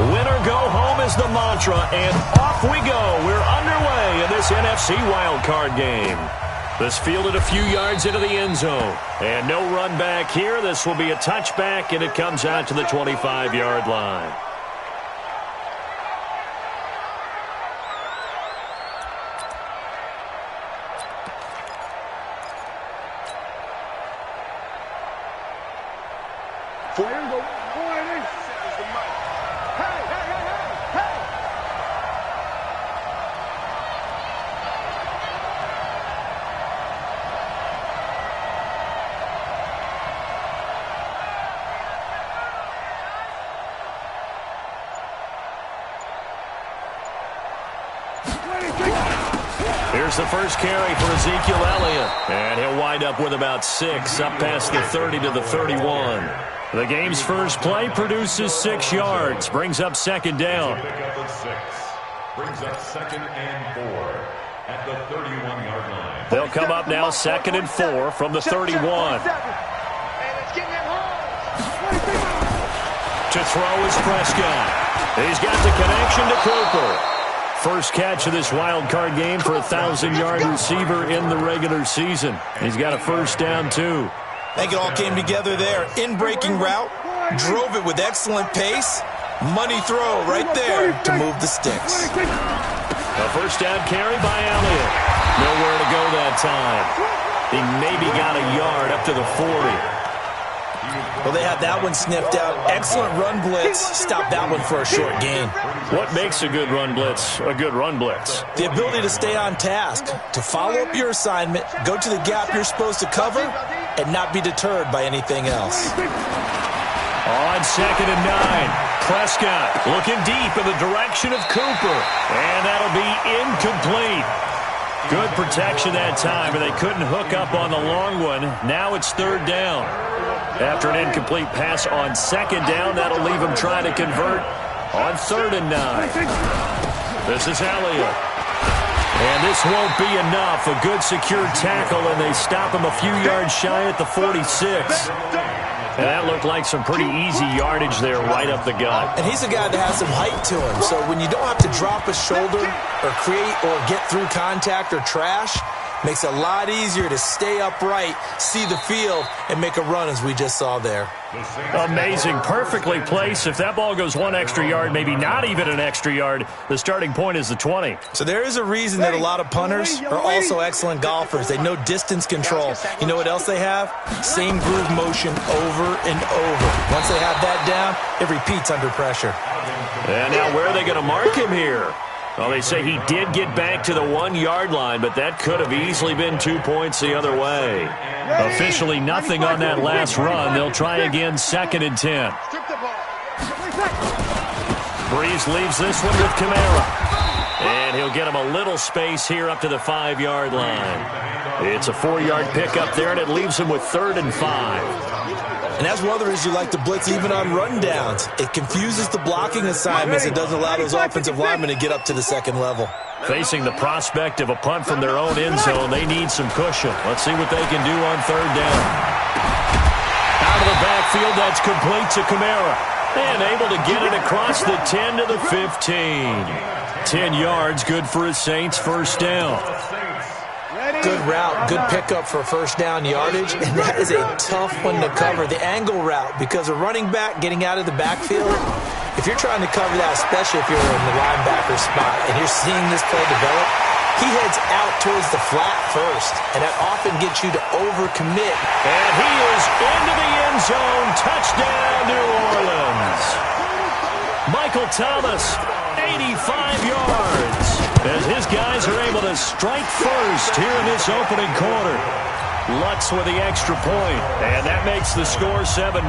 Win or go home is the mantra, and off we go. We're underway in this NFC wildcard game. This fielded a few yards into the end zone. And no run back here. This will be a touchback, and it comes out to the 25-yard line. Here's the first carry for Ezekiel Elliott. And he'll wind up with about 6, up past the 30 to the 31. The game's first play produces 6 yards. Brings up second down. Brings up second and 4 at the 31-yard line. They'll come up now second and 4 from the 31. To throw is Prescott. He's got the connection to Cooper. First catch of this wild card game for a 1,000-yard receiver in the regular season. He's got a first down, too. I think it all came together there. In-breaking route, drove it with excellent pace. Money throw right there to move the sticks. A first down carry by Elliott. Nowhere to go that time. He maybe got a yard up to the 40. Well, they had that one sniffed out. Excellent run blitz. Stop that one for a short gain. What makes a good run blitz a good run blitz? The ability to stay on task, to follow up your assignment, go to the gap you're supposed to cover, and not be deterred by anything else. On second and 9, Prescott looking deep in the direction of Cooper. And that'll be incomplete. Good protection that time, but they couldn't hook up on the long one. Now it's third down. After an incomplete pass on second down, that'll leave him trying to convert on third and 9. This is Elliott. And this won't be enough. A good secure tackle, and they stop him a few yards shy at the 46. And that looked like some pretty easy yardage there right up the gut. And he's a guy that has some height to him. So when you don't have to drop a shoulder or create or get through contact or trash, makes it a lot easier to stay upright, see the field, and make a run as we just saw there. Amazing. Perfectly placed. If that ball goes 1 extra yard, maybe not even an extra yard, the starting point is the 20. So there is a reason that a lot of punters are also excellent golfers. They know distance control. You know what else they have? Same groove motion over and over. Once they have that down, it repeats under pressure. And now where are they going to mark him here? Well, they say he did get back to the 1-yard line, but that could have easily been 2 points the other way. Officially nothing on that last run. They'll try again second and 10. Breeze leaves this one with Kamara. And he'll get him a little space here up to the 5-yard line. It's a 4-yard pickup there, and it leaves him with third and 5. And that's one of the reasons you like to blitz even on rundowns. It confuses the blocking assignments. It doesn't allow those offensive linemen to get up to the second level. Facing the prospect of a punt from their own end zone, they need some cushion. Let's see what they can do on third down. Out of the backfield, that's complete to Kamara. And able to get it across the 10 to the 15. 10 yards, good for his Saints first down. Good route, good pickup for first down yardage, and that is a tough one to cover, the angle route, because a running back getting out of the backfield, if you're trying to cover that, especially if you're in the linebacker spot, and you're seeing this play develop, he heads out towards the flat first, and that often gets you to overcommit. And he is into the end zone, touchdown New Orleans. Michael Thomas, 85 yards. As his guys are able to strike first here in this opening quarter. Lutz with the extra point, and that makes the score 7-0.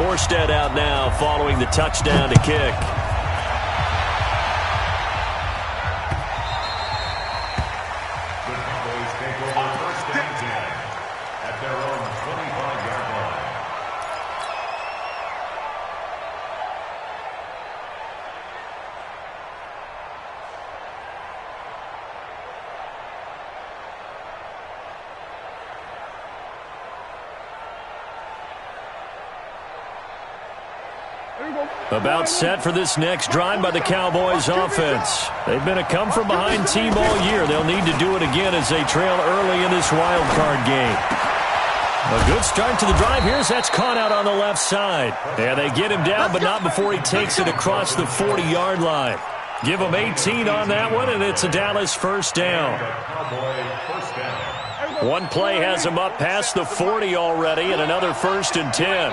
Morstead out now following the touchdown to kick. The Cowboys take over first and 10 at their own 25-yard line. About set for this next drive by the Cowboys offense. They've been a come-from-behind team all year. They'll need to do it again as they trail early in this wild card game. A good start to the drive here as that's caught out on the left side. And they get him down, but not before he takes it across the 40-yard line. Give him 18 on that one, and it's a Dallas first down. One play has him up past the 40 already, and another 1st and 10.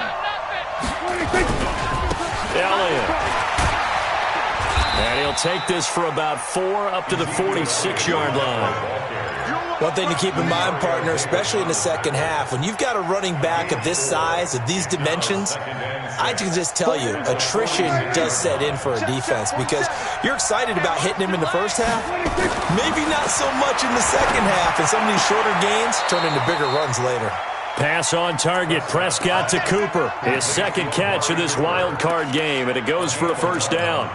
Elliott. And he'll take this for about 4 up to the 46-yard line. One thing to keep in mind, partner, especially in the second half, when you've got a running back of this size, of these dimensions, I can just tell you, attrition does set in for a defense because you're excited about hitting him in the first half. Maybe not so much in the second half, and some of these shorter gains turn into bigger runs later. Pass on target, Prescott to Cooper. His second catch of this wild card game, and it goes for a first down.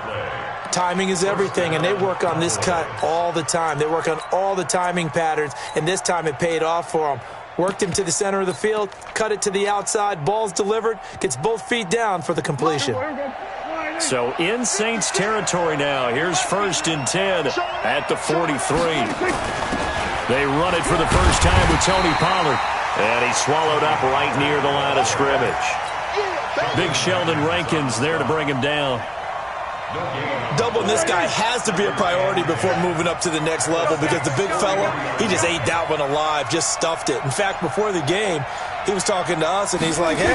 Timing is everything, and they work on this cut all the time. They work on all the timing patterns, and this time it paid off for them. Worked him to the center of the field, cut it to the outside, ball's delivered, gets both feet down for the completion. So in Saints territory now. Here's 1st and 10 at the 43. They run it for the first time with Tony Pollard. And he's swallowed up right near the line of scrimmage. Big Sheldon Rankins there to bring him down. Doubling this guy has to be a priority before moving up to the next level because the big fella, he just ate that one alive, just stuffed it. In fact, before the game, he was talking to us, and he's like, hey,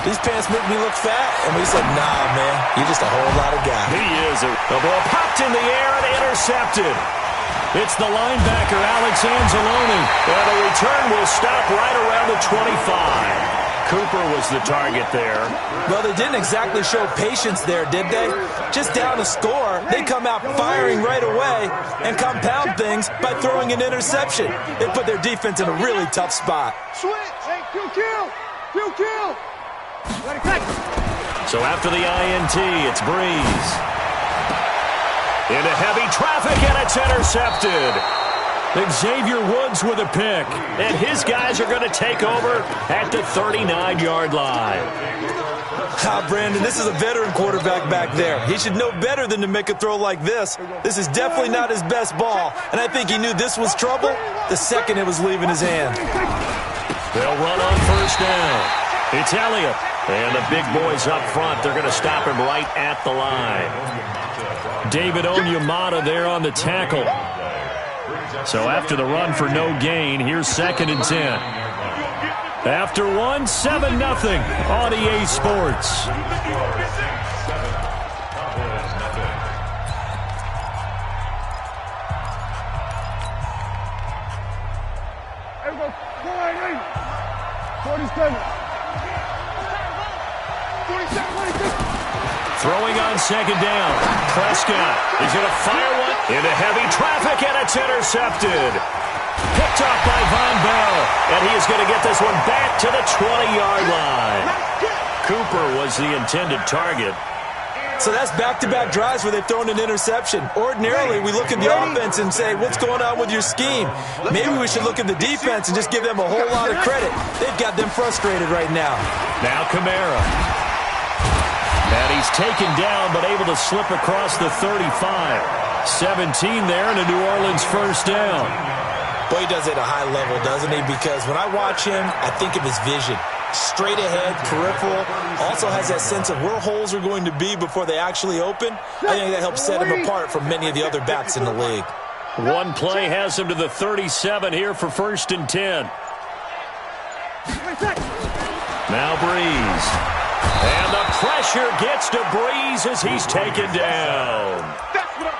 these pants make me look fat. And we said, nah, man, you're just a whole lot of guy. He is. The ball popped in the air and intercepted. It's the linebacker, Alex Anzalone. And the return will stop right around the 25. Cooper was the target there. Well, they didn't exactly show patience there, did they? Just down a score, they come out firing right away and compound things by throwing an interception. They put their defense in a really tough spot. Switch! Hey, kill! So after the INT, it's Breeze. Into heavy traffic, and it's intercepted. Xavier Woods with a pick, and his guys are going to take over at the 39-yard line. Brandon, this is a veteran quarterback back there. He should know better than to make a throw like this. This is definitely not his best ball, and I think he knew this was trouble the second it was leaving his hand. They'll run on first down. It's Elliott, and the big boys up front, they're going to stop him right at the line. David Onyemata there on the tackle. So after the run for no gain, here's 2nd and 10. After one, 7-0 on EA Sports. Throwing on second down. Prescott is going to fire one into heavy traffic, and it's intercepted. Picked off by Von Bell, and he is going to get this one back to the 20-yard line. Cooper was the intended target. So that's back-to-back drives where they've thrown an interception. Ordinarily, we look at the offense and say, what's going on with your scheme? Maybe we should look at the defense and just give them a whole lot of credit. They've got them frustrated right now. Now Kamara. And he's taken down, but able to slip across the 35. 17 there, and a New Orleans first down. Boy, he does it at a high level, doesn't he? Because when I watch him, I think of his vision. Straight ahead, peripheral, also has that sense of where holes are going to be before they actually open. I think that helps set him apart from many of the other backs in the league. One play has him to the 37 here for 1st and 10. Now Breeze. And the pressure gets to Breeze as he's taken down.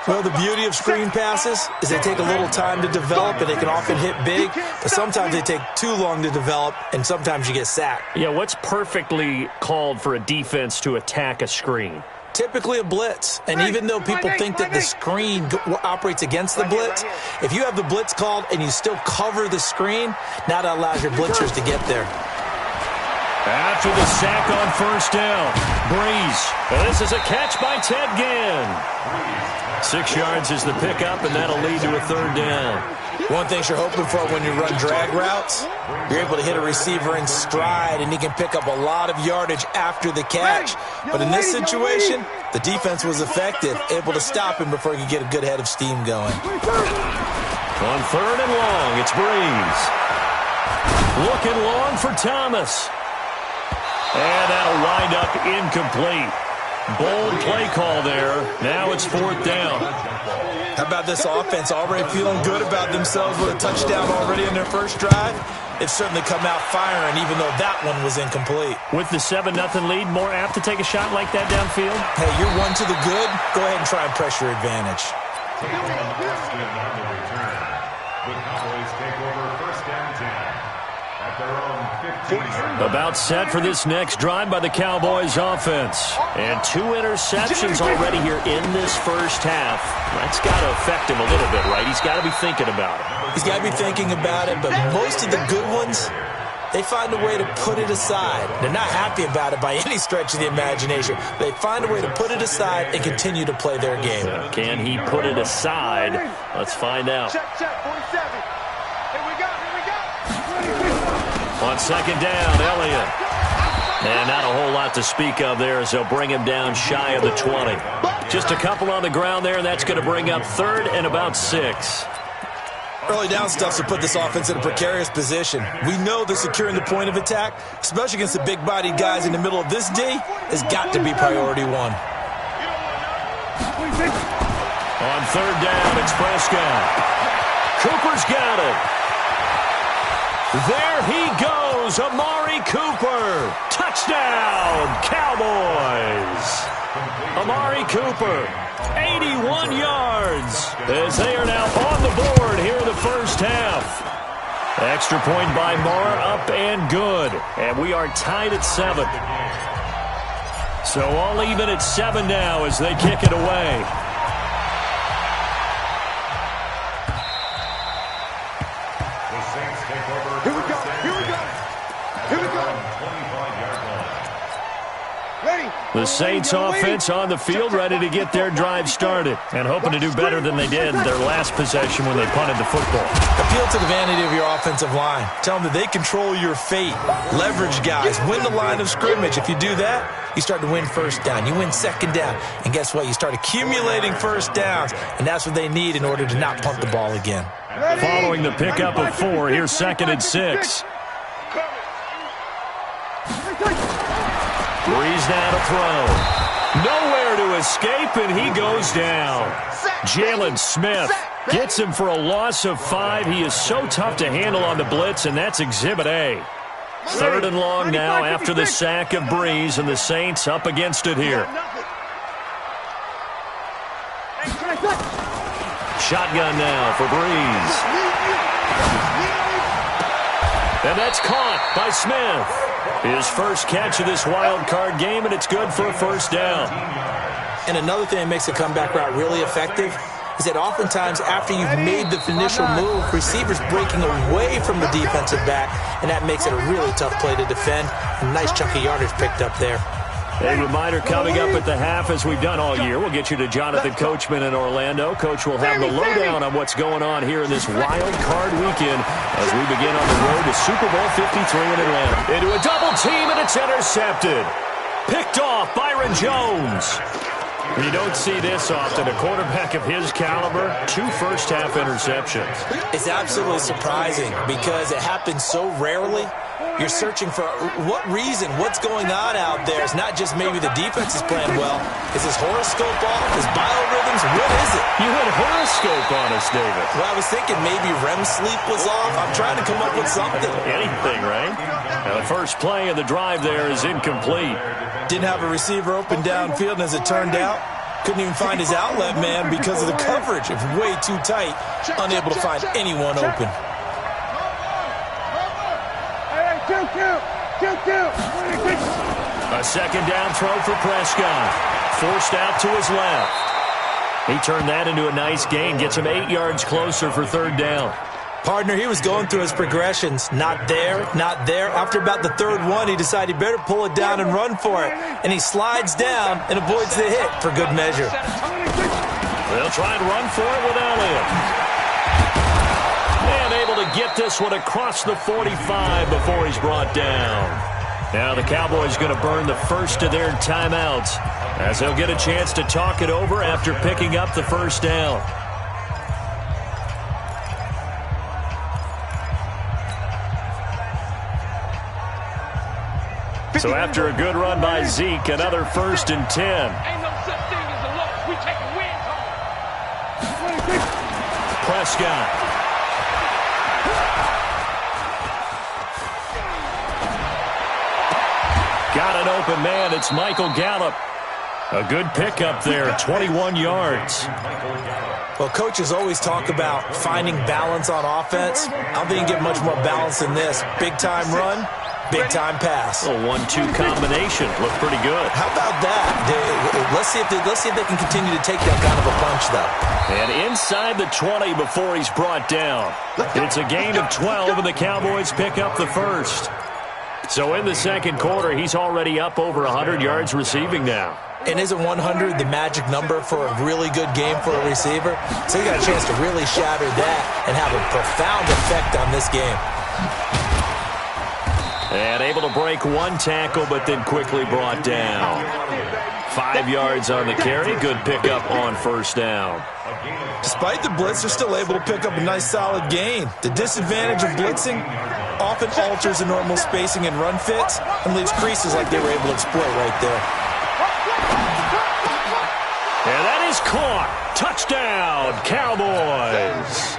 Well, the beauty of screen passes is they take a little time to develop, and they can often hit big, but sometimes they take too long to develop, and sometimes you get sacked. Yeah, what's perfectly called for a defense to attack a screen? Typically a blitz, and even though people think that the screen operates against the blitz, if you have the blitz called and you still cover the screen, now that allows your blitzers to get there. After the sack on first down, Breeze. And this is a catch by Ted Ginn. 6 yards is the pickup, and that'll lead to a third down. One thing you're hoping for when you run drag routes, you're able to hit a receiver in stride, and he can pick up a lot of yardage after the catch. But in this situation, the defense was effective, able to stop him before he could get a good head of steam going. On third and long, it's Breeze. Looking long for Thomas. And that'll wind up incomplete. Bold play call there. Now it's fourth down. How about this offense already feeling good about themselves with a touchdown already in their first drive? They've certainly come out firing, even though that one was incomplete. With the 7-0 lead, more apt to take a shot like that downfield? Hey, you're one to the good. Go ahead and try and press your advantage. The Cowboys take over first and 10 at their own 15. About set for this next drive by the Cowboys offense. And 2 interceptions already here in this first half. That's got to affect him a little bit, right? He's got to be thinking about it. He's got to be thinking about it, but most of the good ones, they find a way to put it aside. They're not happy about it by any stretch of the imagination. They find a way to put it aside and continue to play their game. Can he put it aside? Let's find out. Check, 47. Here we go. On second down, Elliott. And not a whole lot to speak of there as they'll bring him down shy of the 20. Just a couple on the ground there, and that's going to bring up third and about 6. Early down stuff to put this offense in a precarious position. We know that securing the point of attack, especially against the big-bodied guys in the middle of this D, has got to be priority 1. On third down, it's Prescott. Cooper's got it. There he goes, Amari Cooper. Touchdown, Cowboys. Amari Cooper, 81 yards, as they are now on the board here in the first half. Extra point by Marr, up and good. And we are tied at 7. So all even at 7 now as they kick it away. The Saints offense on the field, ready to get their drive started and hoping to do better than they did their last possession when they punted the football. Appeal to the vanity of your offensive line. Tell them that they control your fate. Leverage guys. Win the line of scrimmage. If you do that, you start to win first down. You win second down. And guess what? You start accumulating first downs, and that's what they need in order to not punt the ball again. Following the pickup of 4, here's second and 6. Breeze now to throw. Nowhere to escape, and he goes down. Jalen Smith gets him for a loss of 5. He is so tough to handle on the blitz, and that's Exhibit A. Third and long now after the sack of Breeze, and the Saints up against it here. Shotgun now for Breeze. And that's caught by Smith. His first catch of this wild card game, and it's good for a first down. And another thing that makes the comeback route really effective is that oftentimes after you've made the initial move, receivers breaking away from the defensive back, and that makes it a really tough play to defend. A nice chunk of yardage picked up there. A reminder coming up at the half, as we've done all year. We'll get you to Jonathan Coachman in Orlando. Coach will have the lowdown on what's going on here in this wild card weekend as we begin on the road to Super Bowl 53 in Atlanta. Into a double team, and it's intercepted. Picked off, Byron Jones. You don't see this often. A quarterback of his caliber, 2 first-half interceptions. It's absolutely surprising because it happens so rarely. You're searching for what reason, what's going on out there. It's not just maybe the defense is playing well. Is his horoscope off? His biorhythms? What is it? You had horoscope on us, David. Well, I was thinking maybe REM sleep was off. I'm trying to come up with something. Anything, right? Now the first play of the drive there is incomplete. Didn't have a receiver open downfield, and as it turned out, couldn't even find his outlet man because of the coverage. It was way too tight, unable to find anyone open. A second down throw for Prescott. Forced out to his left. He turned that into a nice gain. Gets him 8 yards closer for third down. Partner, he was going through his progressions. Not there, not there. After about the third one, he decided he better pull it down and run for it. And he slides down and avoids the hit for good measure. They'll try and run for it with Elliott. And able to get this one across the 45 before he's brought down. Now the Cowboys going to burn the first of their timeouts as they'll get a chance to talk it over after picking up the first down. So after a good run by Zeke, another 1st and 10. Ain't no such thing as a loss. We take a win home. Prescott. Got an open man. It's Michael Gallup. A good pickup there, 21 yards. Well, coaches always talk about finding balance on offense. I don't think you get much more balance than this. Big-time run. Big-time pass. A 1-2 combination. Looked pretty good. How about that? Let's see if they can continue to take that kind of a punch, though. And inside the 20 before he's brought down. It's a gain of 12, and the Cowboys pick up the first. So in the second quarter, he's already up over 100 yards receiving now. And isn't 100 the magic number for a really good game for a receiver? So he got a chance to really shatter that and have a profound effect on this game. And able to break one tackle, but then quickly brought down. 5 yards on the carry. Good pickup on first down. Despite the blitz, they're still able to pick up a nice solid gain. The disadvantage of blitzing often alters the normal spacing and run fits and leaves creases like they were able to exploit right there. And that is caught. Touchdown, Cowboys.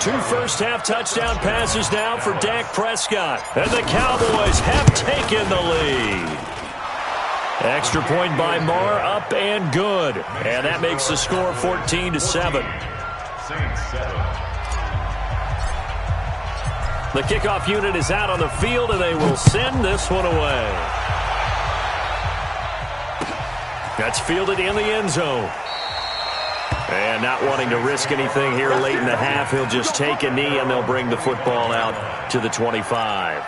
2 first-half touchdown passes now for Dak Prescott. And the Cowboys have taken the lead. Extra point by Marr, up and good. And that makes the score 14-7. The kickoff unit is out on the field, and they will send this one away. That's fielded in the end zone. And not wanting to risk anything here late in the half, he'll just take a knee, and they'll bring the football out to the 25.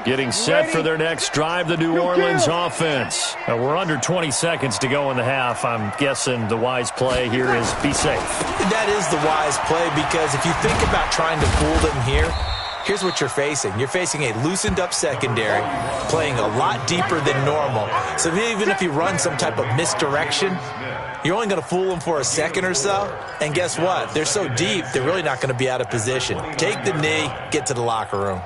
Getting set for their next drive, the New Orleans offense. We're under 20 seconds to go in the half. I'm guessing the wise play here is be safe. That is the wise play, because if you think about trying to fool them here, here's what you're facing. You're facing a loosened-up secondary, playing a lot deeper than normal. So even if you run some type of misdirection, you're only going to fool them for a second or so. And guess what? They're so deep, they're really not going to be out of position. Take the knee, get to the locker room.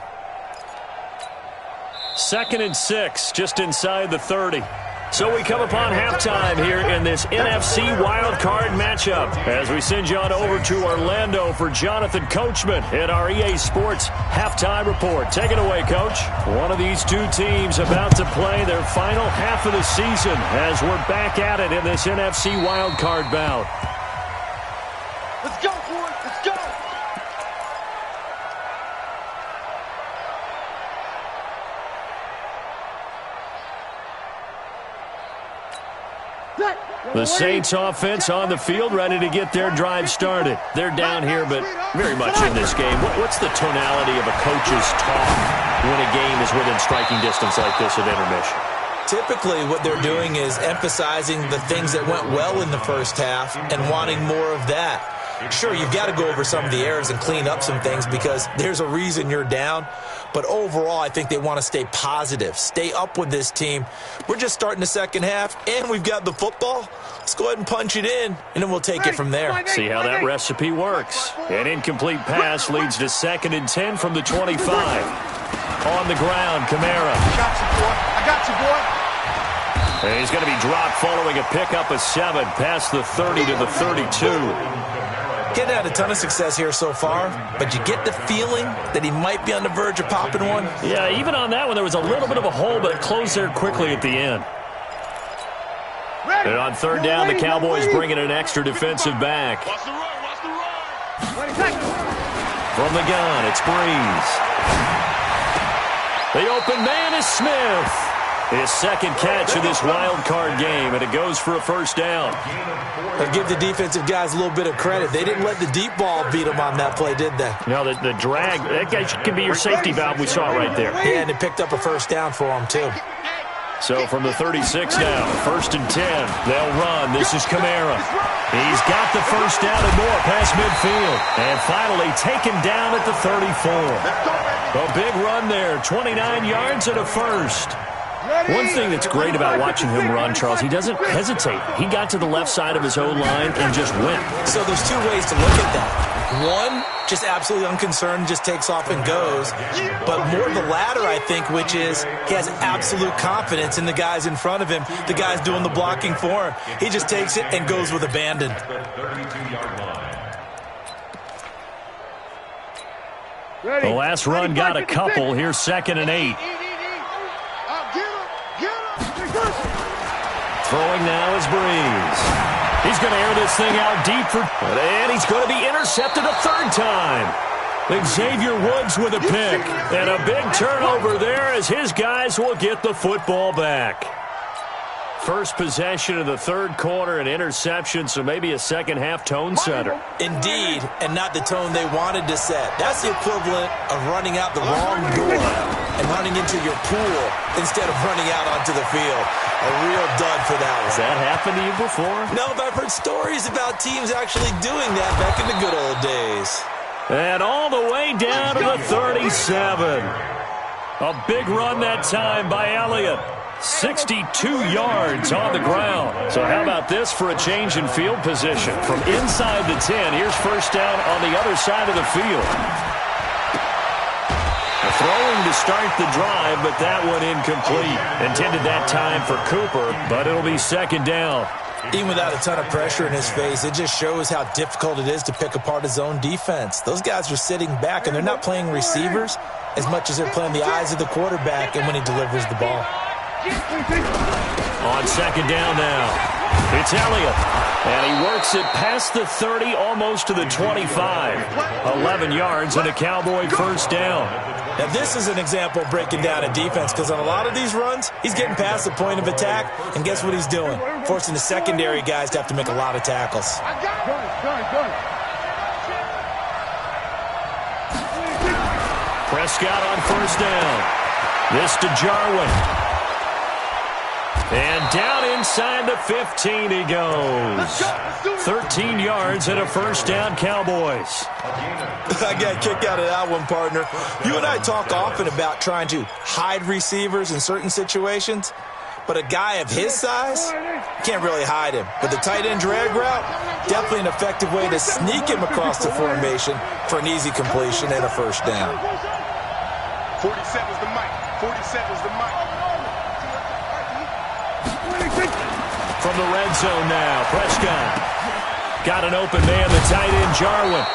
2nd and 6, just inside the 30. So we come upon halftime here in this NFC wildcard matchup as we send you on over to Orlando for Jonathan Coachman in our EA Sports halftime report. Take it away, Coach. One of these two teams about to play their final half of the season as we're back at it in this NFC wildcard bout. Let's go, boys. Let's go. The Saints offense on the field, ready to get their drive started. They're down here, but very much in this game. What's the tonality of a coach's talk when a game is within striking distance like this at intermission? Typically, what they're doing is emphasizing the things that went well in the first half and wanting more of that. Sure, you've got to go over some of the errors and clean up some things because there's a reason you're down. But overall, I think they want to stay positive, stay up with this team. We're just starting the second half, and we've got the football. Let's go ahead and punch it in, and then we'll take it from there. See how that recipe works. An incomplete pass leads to 2nd and 10 from the 25. On the ground, Kamara. I got you, boy. And he's going to be dropped following a pickup of 7 past the 30 to the 32. Getting had a ton of success here so far, but you get the feeling that he might be on the verge of popping one. Yeah, even on that one, there was a little bit of a hole, but it closed there quickly at the end. And on 3rd down, the Cowboys bring in an extra defensive back. From the gun, it's Breeze. The open man is Smith. His second catch of this wild card game, and it goes for a first down. I'll give the defensive guys a little bit of credit. They didn't let the deep ball beat them on that play, did they? No, the drag, that guy can be your safety valve. We saw it right there. Yeah, and it picked up a first down for them, too. So from the 36 now, 1st and 10, they'll run. This is Kamara. He's got the first down and more past midfield. And finally taken down at the 34. A big run there, 29 yards and a first. One thing that's great about watching him run, Charles, he doesn't hesitate. He got to the left side of his O-line and just went. So there's two ways to look at that. One, just absolutely unconcerned, just takes off and goes. But more the latter, I think, which is he has absolute confidence in the guys in front of him, the guys doing the blocking for him. He just takes it and goes with abandon. The last run got a couple. Here's 2nd and 8. Throwing now is Breeze. He's going to air this thing out deep and he's going to be intercepted a third time. Xavier Woods with a pick. And a big turnover there as his guys will get the football back. First possession of the third quarter, an interception, so maybe a second-half tone setter. Indeed, and not the tone they wanted to set. That's the equivalent of running out the wrong door and running into your pool instead of running out onto the field. A real dud for that one. Has that happened to you before? No, but I've heard stories about teams actually doing that back in the good old days. And all the way down to the 37. A big run that time by Elliott. 62 yards on the ground. So how about this for a change in field position? From inside the 10, here's first down on the other side of the field. Throwing to start the drive, but that one incomplete. Intended that time for Cooper, but it'll be second down. Even without a ton of pressure in his face, it just shows how difficult it is to pick apart his own defense. Those guys are sitting back, and they're not playing receivers as much as they're playing the eyes of the quarterback and when he delivers the ball. On second down now, it's Elliott. And he works it past the 30, almost to the 25. 11 yards and a Cowboy first down. Now, this is an example of breaking down a defense because on a lot of these runs, he's getting past the point of attack, and guess what he's doing? Forcing the secondary guys to have to make a lot of tackles. Prescott on first down. This to Jarwin. And down inside the 15 he goes. 13 yards and a first down, Cowboys. I got a kick out of that one, partner. You and I talk often about trying to hide receivers in certain situations, but a guy of his size can't really hide him. But the tight end drag route, definitely an effective way to sneak him across the formation for an easy completion and a first down. 47's the mic. 47's the mic. From the red zone now, Prescott. Got an open man, the tight end, Jarwin.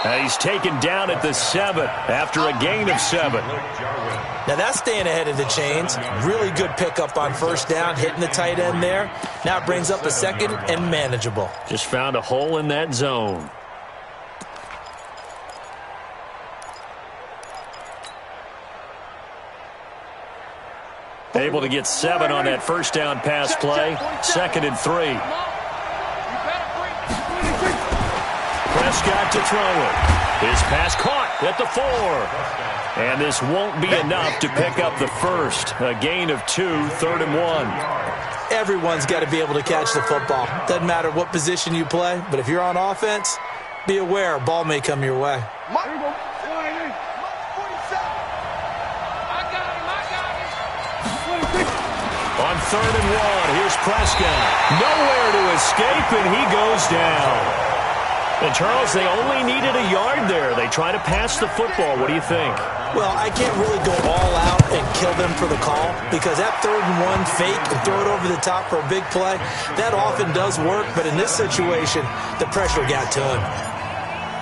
And he's taken down at the 7 after a gain of 7. Now that's staying ahead of the chains. Really good pickup on first down, hitting the tight end there. Now it brings up a second and manageable. Just found a hole in that zone. Able to get 7 on that first down pass play. 2nd and 3. Prescott to throw it. His pass caught at the 4. And this won't be enough to pick up the first. A gain of 2, 3rd and 1. Everyone's got to be able to catch the football. Doesn't matter what position you play, but if you're on offense, be aware a ball may come your way. On 3rd and 1, here's Prescott. Nowhere to escape, and he goes down. And, Charles, they only needed a yard there. They try to pass the football. What do you think? Well, I can't really go all out and kill them for the call because that 3rd and 1 fake and throw it over the top for a big play, that often does work. But in this situation, the pressure got to him.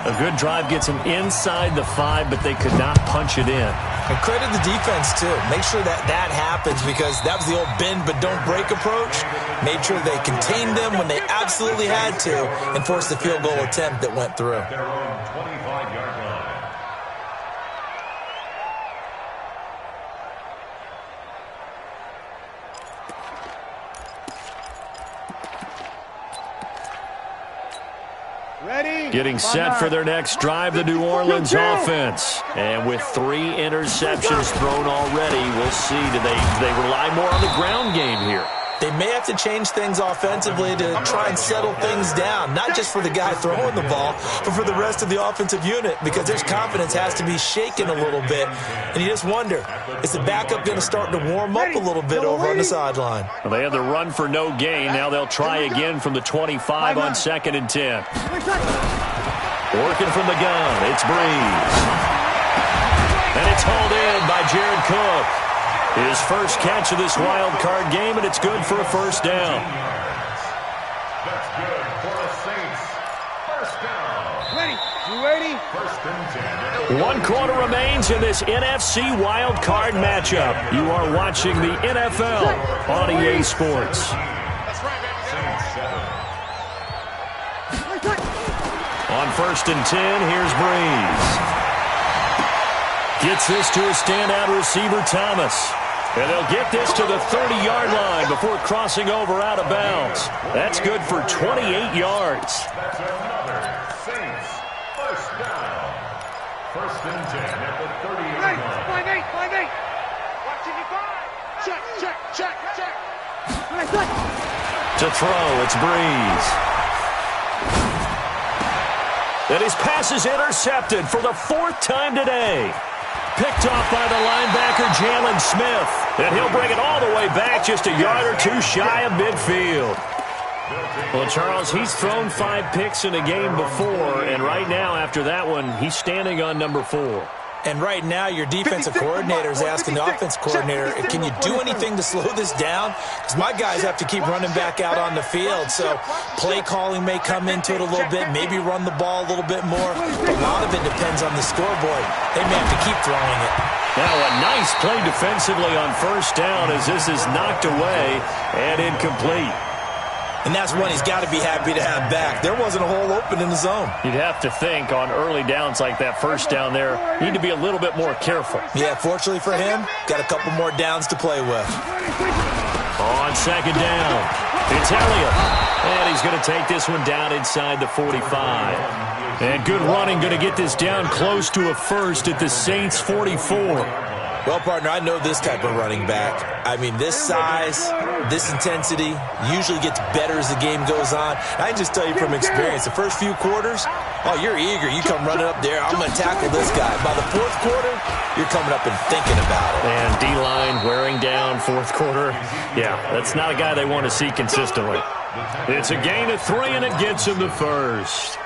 A good drive gets them inside the 5, but they could not punch it in. And credit the defense, too. Make sure that that happens because that was the old bend but don't break approach. Made sure they contained them when they absolutely had to and forced the field goal attempt that went through. Their own 25-yard line. Getting set for their next drive, the New Orleans offense. And with 3 interceptions thrown already, we'll see. Do they rely more on the ground game here? They may have to change things offensively to try and settle things down, not just for the guy throwing the ball, but for the rest of the offensive unit, because their confidence has to be shaken a little bit. And you just wonder, is the backup going to start to warm up a little bit over on the sideline? Well, they had the run for no gain. Now they'll try again from the 25 on 2nd and 10. Working from the gun, it's Breeze. And it's hauled in by Jared Cook. His first catch of this wild card game, and it's good for a first down. That's good for the Saints. First down. Ready. You ready? First and 10. 1 quarter remains in this NFC wild card matchup. You are watching the NFL on EA Sports. That's right, baby. Saints 7. On 1st and 10, here's Breeze. Gets this to a standout receiver, Thomas. And they'll get this to the 30-yard line before crossing over out of bounds. That's good for 28 yards. That's another Saints first down. First and 10 at the 30-yard line. 5-8. Watching you five. Check. To throw, it's Breeze. And his pass is intercepted for the 4th time today. Picked off by the linebacker, Jalen Smith. And he'll bring it all the way back just a yard or 2 shy of midfield. Well, Charles, he's thrown 5 picks in a game before, and right now, after that one, he's standing on number 4. And right now, your defensive coordinator is asking the offense coordinator, can you do anything to slow this down? Because my guys have to keep running back out on the field. So play calling may come into it a little bit, maybe run the ball a little bit more. But a lot of it depends on the scoreboard. They may have to keep throwing it. Now a nice play defensively on first down as this is knocked away and incomplete. And that's one he's got to be happy to have back. There wasn't a hole open in the zone. You'd have to think on early downs like that first down there, you need to be a little bit more careful. Yeah, fortunately for him, got a couple more downs to play with. On 2nd down, it's Elliott. And he's going to take this one down inside the 45. And good running, going to get this down close to a first at the Saints 44. Well, partner, I know this type of running back. I mean, this size, this intensity usually gets better as the game goes on. I can just tell you from experience, the first few quarters, oh, you're eager. You come running up there, I'm going to tackle this guy. By the 4th quarter, you're coming up and thinking about it. And D-line wearing down 4th quarter. Yeah, that's not a guy they want to see consistently. It's a gain of 3, and it gets him the first.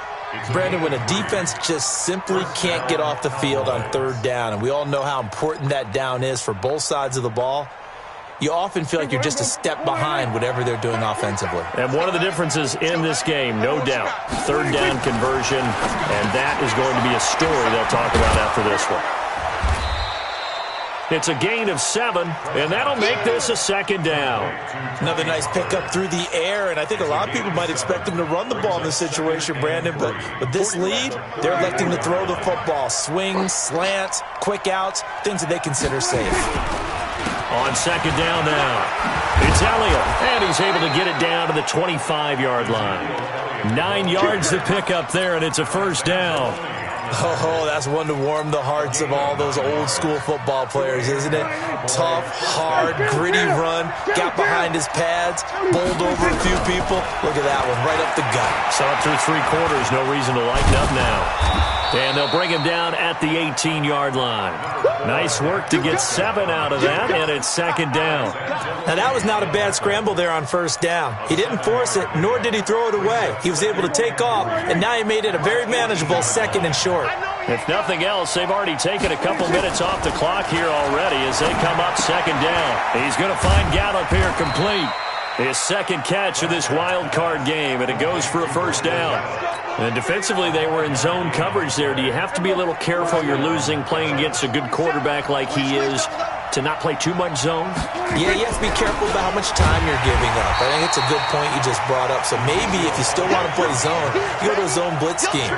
Brandon, when a defense just simply can't get off the field on 3rd down, and we all know how important that down is for both sides of the ball, you often feel like you're just a step behind whatever they're doing offensively. And one of the differences in this game, no doubt, 3rd down conversion, and that is going to be a story they'll talk about after this one. It's a gain of 7, and that'll make this a 2nd down. Another nice pickup through the air, and I think a lot of people might expect him to run the ball in this situation, Brandon, but with this lead, they're electing to throw the football. Swings, slants, quick outs, things that they consider safe. On 2nd down now, it's Elliott, and he's able to get it down to the 25-yard line. 9 yards to pick up there, and it's a first down. Oh, that's one to warm the hearts of all those old-school football players, isn't it? Tough, hard, gritty run, got behind his pads, bowled over a few people. Look at that one, right up the gut. So through 3 quarters, no reason to lighten up now. And they'll bring him down at the 18-yard line. Nice work to get 7 out of that, and it's 2nd down. Now, that was not a bad scramble there on first down. He didn't force it, nor did he throw it away. He was able to take off, and now he made it a very manageable 2nd and short. If nothing else, they've already taken a couple minutes off the clock here already as they come up 2nd down. He's going to find Gallup here complete. His 2nd catch of this wild card game, and it goes for a first down. And defensively, they were in zone coverage there. Do you have to be a little careful? You're losing playing against a good quarterback like he is to not play too much zone? Yeah, you have to be careful about how much time you're giving up. I think it's a good point you just brought up. So maybe if you still want to play zone, you go to a zone blitz scheme.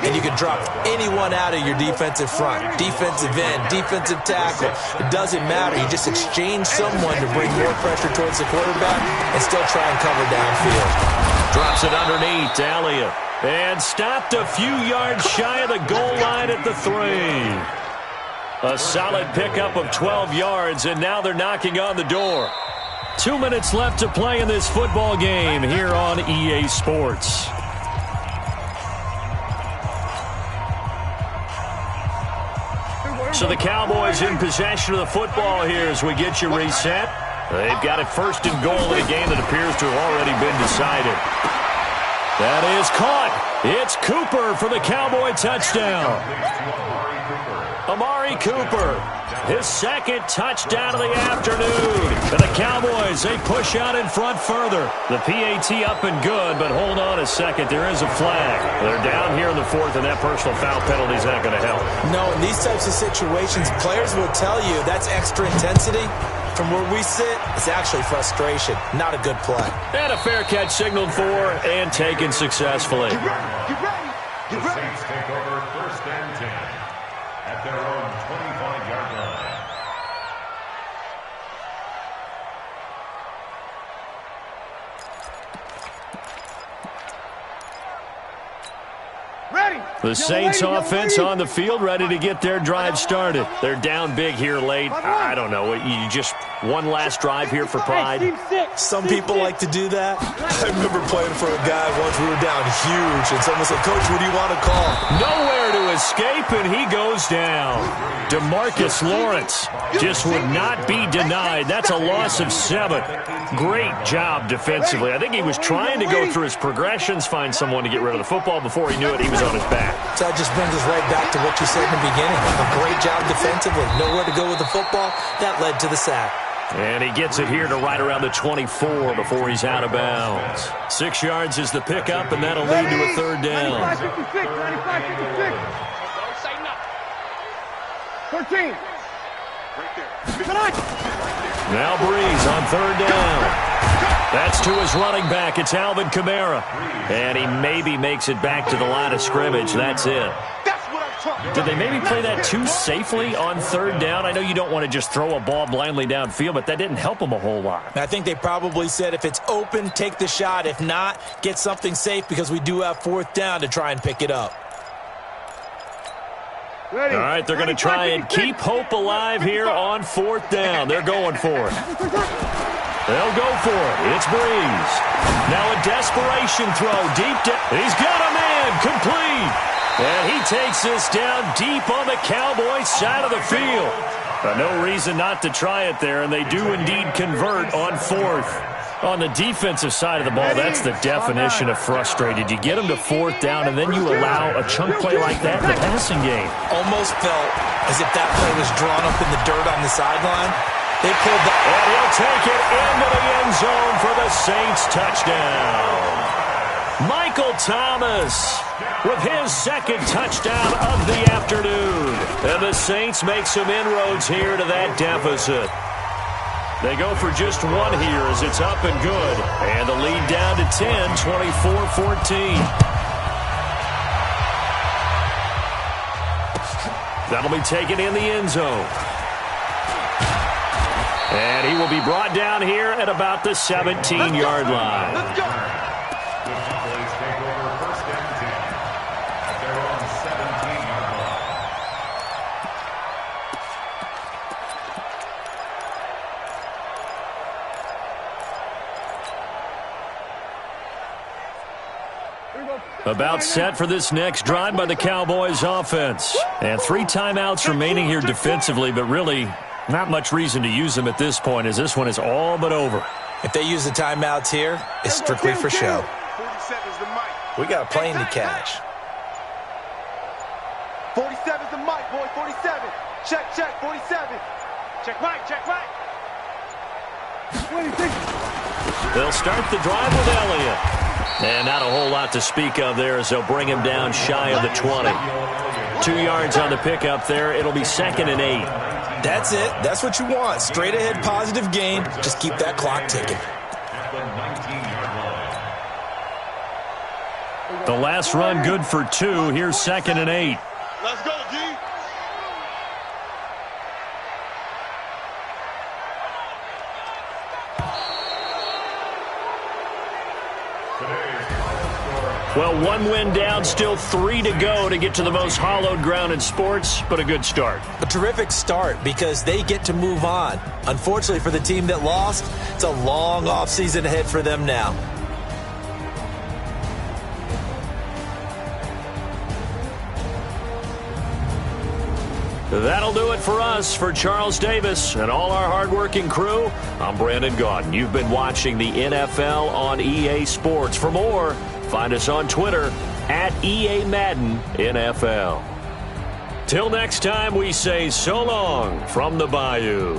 And you can drop anyone out of your defensive front. Defensive end, defensive tackle. It doesn't matter. You just exchange someone to bring more pressure towards the quarterback and still try and cover downfield. Drops it underneath to Elliott. And stopped a few yards shy of the goal line at the 3. A solid pickup of 12 yards, and now they're knocking on the door. 2 minutes left to play in this football game here on EA Sports. So the Cowboys in possession of the football here as we get you reset. They've got it first and goal in a game that appears to have already been decided. That is caught. It's Cooper for the Cowboy touchdown. Amari Cooper, his second touchdown of the afternoon. And the Cowboys, they push out in front further. The PAT up and good, but hold on a second. There is a flag. They're down here in the 4th, and that personal foul penalty is not going to help. No, in these types of situations, players will tell you that's extra intensity. From where we sit, it's actually frustration. Not a good play. And a fair catch signaled for and taken successfully. Get ready. Get ready. Get The ready. Saints take over first and 10 at their own 25-yard line. Ready. The Saints offense on the field, ready to get their drive started. They're down big here late. I don't know. You just one last drive here for pride. Some people like to do that. I remember playing for a guy once. We were down huge, and someone said, "Coach, what do you want to call?" Nowhere to escape, and he goes down. DeMarcus Lawrence just would not be denied. That's a loss of 7. Great job defensively. I think he was trying to go through his progressions, find someone to get rid of the football. Before he knew it, he was on his back. So that just brings us right back to what you said in the beginning. A great job defensively. Nowhere to go with the football. That led to the sack. And he gets it here to right around the 24 before he's out of bounds. 6 yards is the pickup, and that'll lead to a 3rd down. 95-56. 95-56. Don't say nothing. 13. Right there. Now Breeze on 3rd down. That's to his running back. It's Alvin Kamara. And he maybe makes it back to the line of scrimmage. That's it. That's what I'm talking about. Did they maybe play that too safely on 3rd down? I know you don't want to just throw a ball blindly downfield, but that didn't help them a whole lot. I think they probably said if it's open, take the shot. If not, get something safe because we do have 4th down to try and pick it up. Ready. All right, they're going to try and keep hope alive here on 4th down. They're going for it. They'll go for it. It's Breeze. Now a desperation throw deep down. He's got a man complete. And he takes this down deep on the Cowboys side of the field. No reason not to try it there, and they do indeed convert on 4th. On the defensive side of the ball, that's the definition of frustrated. You get them to 4th down, and then you allow a chunk play like that in the passing game. Almost felt as if that play was drawn up in the dirt on the sideline. They pulled the... And he'll take it into the end zone for the Saints touchdown. Michael Thomas with his 2nd touchdown of the afternoon. And the Saints make some inroads here to that deficit. They go for just 1 here as it's up and good. And the lead down to 10, 24-14. That'll be taken in the end zone. And he will be brought down here at about the 17-yard line. Let's go. The Cowboys take over first and 10 at their own 17-yard line. About set for this next drive by the Cowboys offense. And 3 timeouts remaining here defensively, but really not much reason to use them at this point as this one is all but over. If they use the timeouts here, it's strictly for show. 47's the mic. We got a plane to catch. 47's the mic, boy. 47. Check, 47. Check right, check right. They'll start the drive with Elliott. And not a whole lot to speak of there as they'll bring him down shy of the 20. 2 yards on the pickup there. It'll be 2nd and 8. That's it. That's what you want. Straight ahead positive gain. Just keep that clock ticking. At the 19-yard line. The last run good for 2. Here's 2nd and 8. Let's go, G. Well, one win down, still 3 to go to get to the most hallowed ground in sports, but a good start. A terrific start because they get to move on. Unfortunately for the team that lost, it's a long offseason ahead for them now. That'll do it for us. For Charles Davis and all our hardworking crew, I'm Brandon Gaudin. You've been watching the NFL on EA Sports. For more, find us on Twitter at EA Madden NFL. Till next time, we say so long from the Bayou.